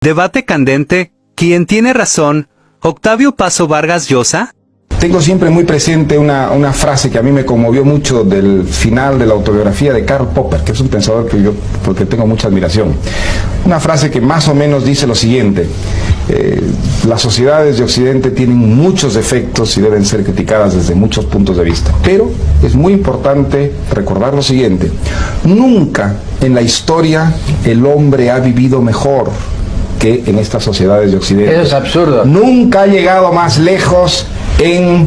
Debate candente, ¿quién tiene razón, Octavio Paz o Vargas Llosa? Tengo siempre muy presente una frase que a mí me conmovió mucho del final de la autobiografía de Karl Popper, que es un pensador porque tengo mucha admiración. Una frase que más o menos dice lo siguiente: las sociedades de Occidente tienen muchos defectos y deben ser criticadas desde muchos puntos de vista, pero es muy importante recordar lo siguiente: nunca en la historia el hombre ha vivido mejor que en estas sociedades de Occidente. Eso es absurdo. Nunca ha llegado más lejos en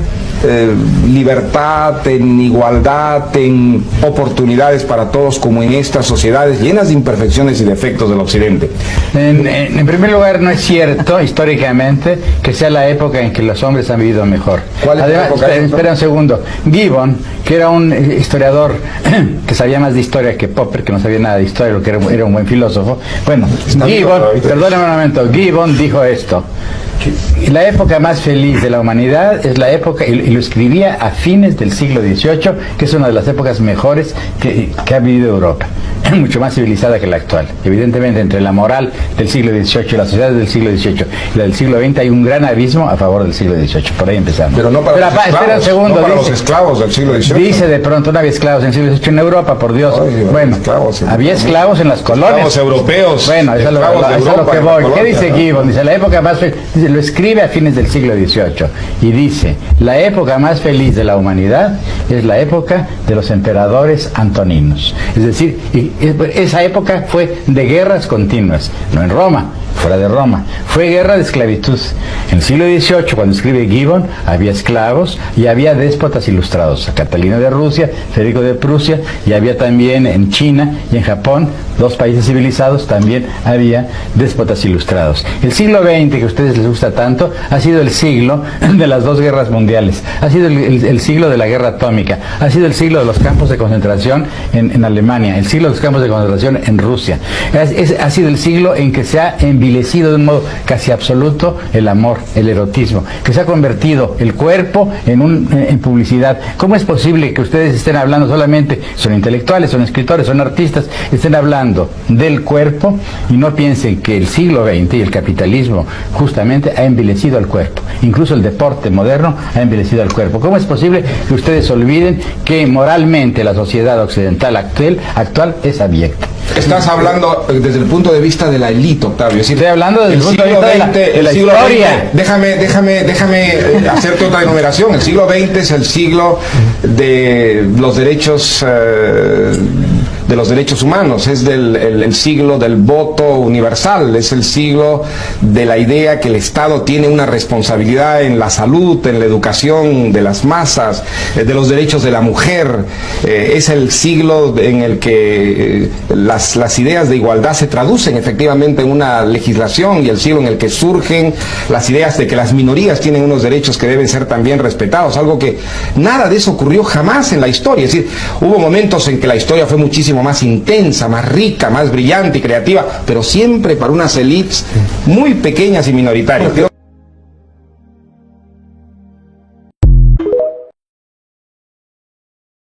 libertad, en igualdad, en oportunidades para todos como en estas sociedades llenas de imperfecciones y defectos del Occidente. En primer lugar, no es cierto históricamente que sea la época en que los hombres han vivido mejor. ¿Cuál es la época? Espera un segundo. Gibbon, que era un historiador que sabía más de historia que Popper, que no sabía nada de historia, lo que era un buen filósofo. Bueno, Gibbon, perdóname un momento, Gibbon dijo esto: la época más feliz de la humanidad es la época, y lo escribía a fines del siglo XVIII, que es una de las épocas mejores que ha vivido Europa, mucho más civilizada que la actual. Evidentemente, entre la moral del siglo XVIII y las sociedades del siglo XVIII y la del siglo XX hay un gran abismo a favor del siglo XVIII. Por ahí empezamos. Pero no para, espera un segundo, no para dice, los esclavos del siglo XVIII. Dice de pronto, no había esclavos en el siglo XVIII en Europa, por Dios. Ay, bueno, había esclavos en las colonias. Esclavos europeos. Bueno, eso es lo que voy. ¿Qué dice Gibbon? Dice, la época más feliz, dice, lo escribe a fines del siglo XVIII y dice: la época más feliz de la humanidad es la época de los emperadores antoninos. Es decir, esa época fue de guerras continuas, no en Roma, fuera de Roma, fue guerra de esclavitud. En el siglo XVIII, cuando escribe Gibbon, había esclavos y había déspotas ilustrados: Catalina de Rusia, Federico de Prusia, y había también en China y en Japón, dos países civilizados, también había déspotas ilustrados. El siglo XX, que a ustedes les gusta tanto, ha sido el siglo de las dos guerras mundiales, ha sido el siglo de la guerra atómica, ha sido el siglo de los campos de concentración en Alemania, el siglo de los campos de concentración en Rusia. Ha sido el siglo en que se ha envilecido de un modo casi absoluto el amor, el erotismo, que se ha convertido el cuerpo en publicidad. ¿Cómo es posible que ustedes estén hablando solamente, son intelectuales, son escritores, son artistas, estén hablando del cuerpo y no piensen que el siglo XX y el capitalismo justamente ha envilecido al cuerpo? Incluso el deporte moderno ha envilecido al cuerpo. ¿Cómo es posible que ustedes olviden que moralmente la sociedad occidental actual es abyecta? Estás hablando desde el punto de vista de la élite, Octavio. Es decir, estoy hablando desde el punto de vista de la historia. Déjame hacerte otra enumeración. El siglo XX es el siglo de los derechos humanos, es el siglo del voto universal, es el siglo de la idea que el Estado tiene una responsabilidad en la salud, en la educación de las masas, de los derechos de la mujer. Es el siglo en el que las ideas de igualdad se traducen efectivamente en una legislación, y el siglo en el que surgen las ideas de que las minorías tienen unos derechos que deben ser también respetados, algo que nada de eso ocurrió jamás en la historia. Es decir, hubo momentos en que la historia fue muchísimo más intensa, más rica, más brillante y creativa, pero siempre para unas élites muy pequeñas y minoritarias.